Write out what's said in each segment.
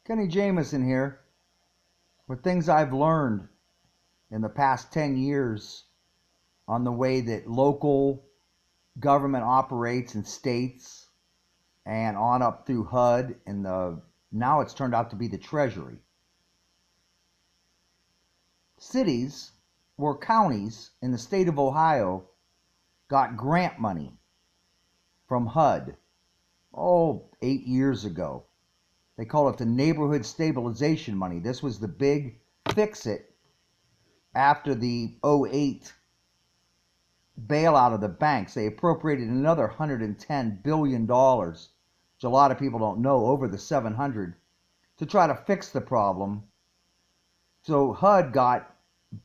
Kenny Jameson here with things I've learned in the past 10 years on the way that local government operates in states and on up through HUD and now it's turned out to be the Treasury. Cities or counties in the state of Ohio got grant money from HUD 8 years ago. They call it the neighborhood stabilization money. This was the big fix-it after the '08 bailout of the banks. They appropriated another $110 billion, which a lot of people don't know, over the 700, to try to fix the problem. So HUD got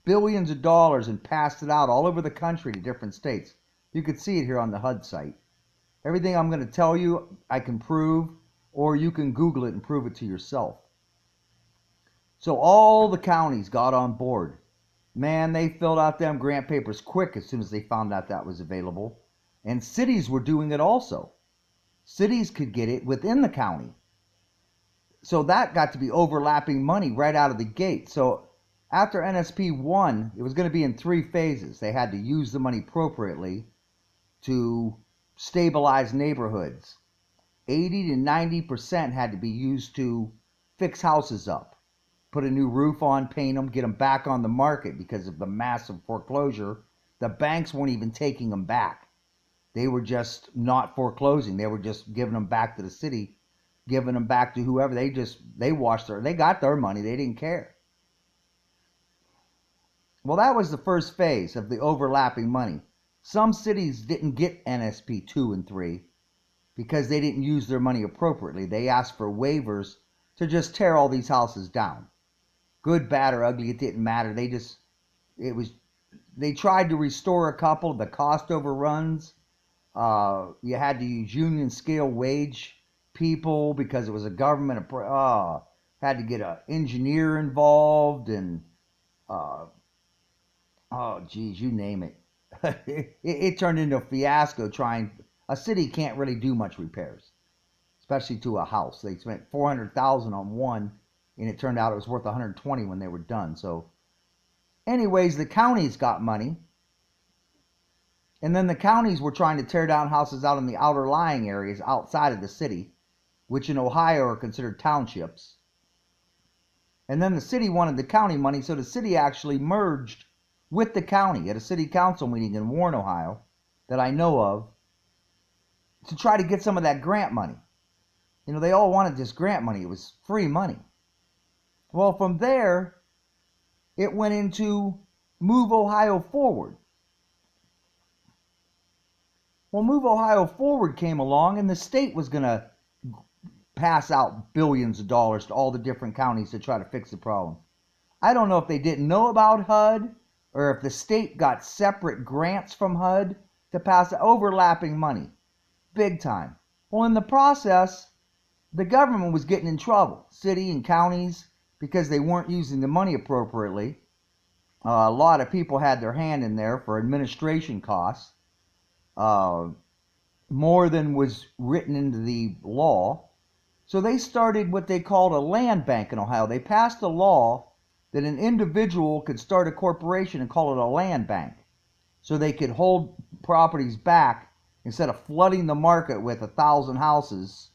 billions of dollars and passed it out all over the country to different states. You could see it here on the HUD site. Everything I'm going to tell you, I can prove, or you can Google it and prove it to yourself. So all the counties got on board. Man, they filled out them grant papers quick as soon as they found out that was available. And cities were doing it also. Cities could get it within the county. So that got to be overlapping money right out of the gate. So after NSP 1, it was going to be in 3 phases. They had to use the money appropriately to stabilize neighborhoods. 80 to 90% had to be used to fix houses up, put a new roof on, paint them, get them back on the market because of the massive foreclosure. The banks weren't even taking them back. They were just not foreclosing. They were just giving them back to the city, giving them back to whoever. They got their money. They didn't care. Well, that was the first phase of the overlapping money. Some cities didn't get NSP 2 and 3 because they didn't use their money appropriately. They asked for waivers to just tear all these houses down. Good, bad, or ugly, it didn't matter. They tried to restore a couple. The cost overruns. You had to use union scale wage people because it was a government. Had to get an engineer involved and you name it. It turned into a fiasco. A city can't really do much repairs, especially to a house. They spent $400,000 on one, and it turned out it was worth $120 when they were done. So anyways, the counties got money, and then the counties were trying to tear down houses out in the outer lying areas outside of the city, which in Ohio are considered townships. And then the city wanted the county money, so the city actually merged with the county at a city council meeting in Warren, Ohio, that I know of, to try to get some of that grant money. They all wanted this grant money. It was free money. Well, from there, it went into Move Ohio Forward. Well, Move Ohio Forward came along, and the state was going to pass out billions of dollars to all the different counties to try to fix the problem. I don't know if they didn't know about HUD or if the state got separate grants from HUD to pass overlapping money. Big time. Well, in the process, the government was getting in trouble, city and counties, because they weren't using the money appropriately. A lot of people had their hand in there for administration costs, more than was written into the law. So they started what they called a land bank in Ohio. They passed a law that an individual could start a corporation and call it a land bank, so they could hold properties back. Instead of flooding the market with 1,000 houses,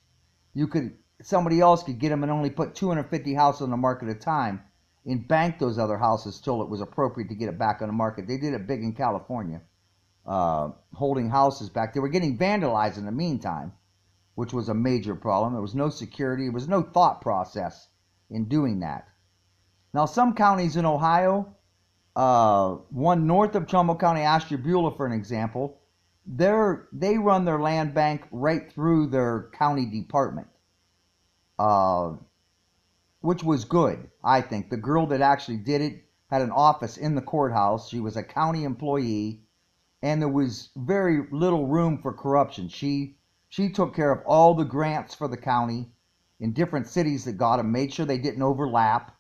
somebody else could get them and only put 250 houses on the market at a time and bank those other houses till it was appropriate to get it back on the market. They did it big in California, holding houses back. They were getting vandalized in the meantime, which was a major problem. There was no security. There was no thought process in doing that. Now, some counties in Ohio, one north of Trumbull County, Ashtabula, for an example, they run their land bank right through their county department, which was good, I think. The girl that actually did it had an office in the courthouse. She was a county employee, and there was very little room for corruption. She took care of all the grants for the county in different cities that got them, made sure they didn't overlap.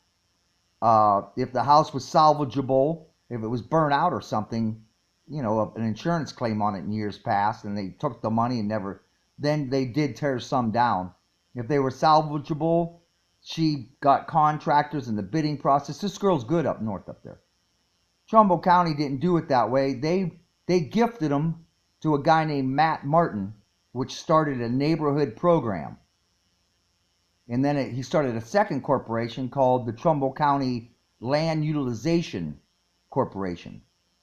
If the house was salvageable, if it was burnt out or something, an insurance claim on it in years past, and they took the money and then they did tear some down. If they were salvageable, She got contractors in the bidding process. This girl's good up north up there. Trumbull County didn't do it that way. They gifted them to a guy named Matt Martin, which started a neighborhood program. And then he started a second corporation called the Trumbull County Land Utilization Corporation.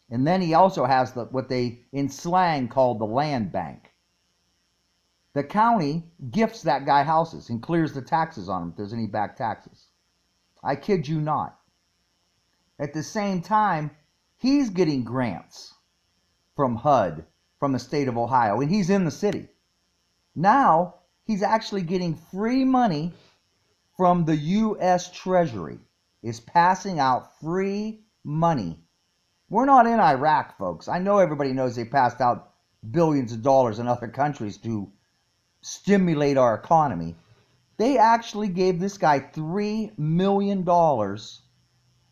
And then he also has what they in slang called the land bank. The county gifts that guy houses and clears the taxes on him if there's any back taxes. I kid you not. At the same time, he's getting grants from HUD, from the state of Ohio, and he's in the city. Now, he's actually getting free money from the U.S. Treasury. Is passing out free money. We're not in Iraq, folks. I know everybody knows they passed out billions of dollars in other countries to stimulate our economy. They actually gave this guy $3 million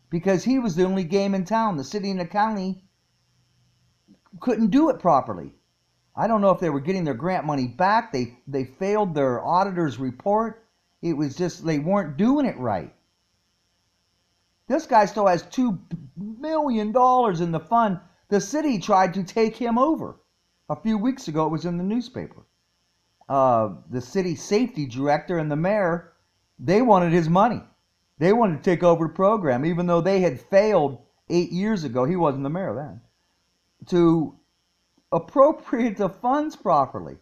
because he was the only game in town. The city and the county couldn't do it properly. I don't know if they were getting their grant money back. They failed their auditor's report. It was just they weren't doing it right. This guy still has $2 million in the fund. The city tried to take him over. A few weeks ago, it was in the newspaper. The city safety director and the mayor, they wanted his money. They wanted to take over the program, even though they had failed 8 years ago. He wasn't the mayor then. To appropriate the funds properly.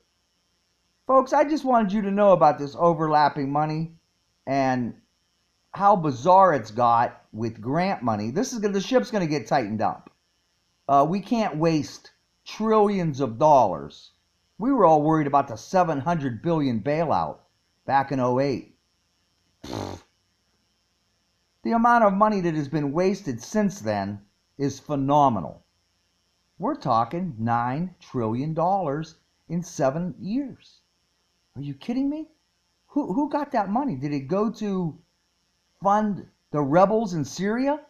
Folks, I just wanted you to know about this overlapping money and how bizarre it's got with grant money. The ship's going to get tightened up. We can't waste trillions of dollars. We were all worried about the $700 billion bailout back in 2008. The amount of money that has been wasted since then is phenomenal. We're talking $9 trillion in 7 years. Are you kidding me? Who got that money? Did it go to fund the rebels in Syria?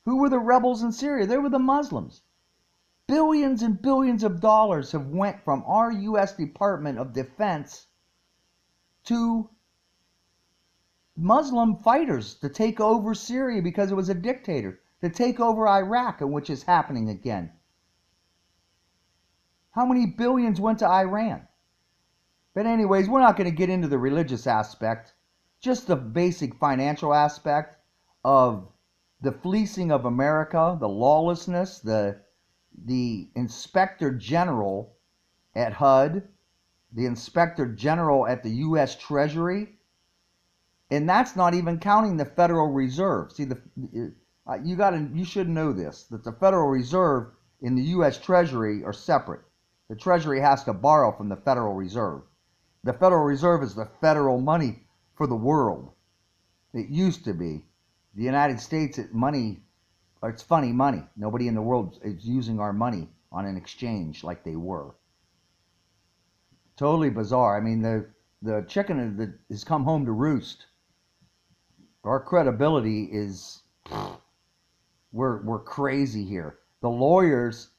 Who were the rebels in Syria? They were the Muslims. Billions and billions of dollars have went from our U.S. Department of Defense to Muslim fighters to take over Syria because it was a dictator, to take over Iraq, which is happening again. How many billions went to Iran? But anyways, we're not going to get into the religious aspect, just the basic financial aspect of the fleecing of America, the lawlessness, the Inspector General at HUD, the Inspector General at the U.S. Treasury, and that's not even counting the Federal Reserve. See, you should know this, that the Federal Reserve and the U.S. Treasury are separate. The Treasury has to borrow from the Federal Reserve. The Federal Reserve is the federal money for the world. It used to be. The United States, it's funny money. Nobody in the world is using our money on an exchange like they were. Totally bizarre. I mean, the chicken has come home to roost. Our credibility is, we're crazy here. The lawyers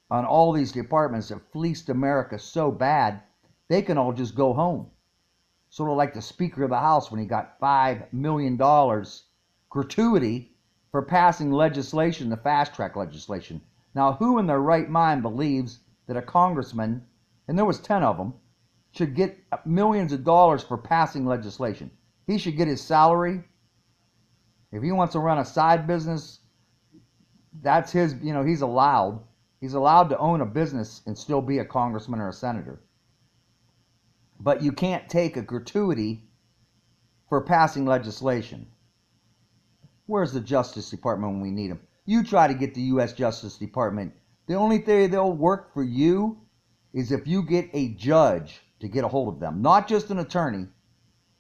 on all these departments have fleeced America so bad, they can all just go home. Sort of like the Speaker of the House when he got $5 million gratuity for passing legislation, the fast-track legislation. Now, who in their right mind believes that a congressman, and there was 10 of them, should get millions of dollars for passing legislation? He should get his salary. If he wants to run a side business, that's his, he's allowed. He's allowed to own a business and still be a congressman or a senator. But you can't take a gratuity for passing legislation. Where's the Justice Department when we need them? You try to get the U.S. Justice Department. The only thing they'll work for you is if you get a judge to get a hold of them. Not just an attorney.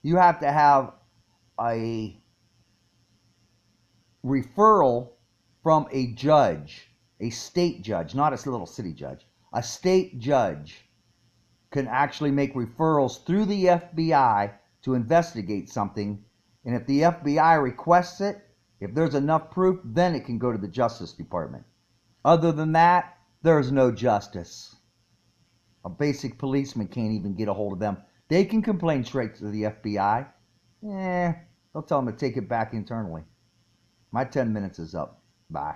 You have to have a referral from a judge, a state judge, not a little city judge. A state judge can actually make referrals through the FBI to investigate something. And if the FBI requests it, if there's enough proof, then it can go to the Justice Department. Other than that, there's no justice. A basic policeman can't even get a hold of them. They can complain straight to the FBI. They'll tell them to take it back internally. My 10 minutes is up. Bye.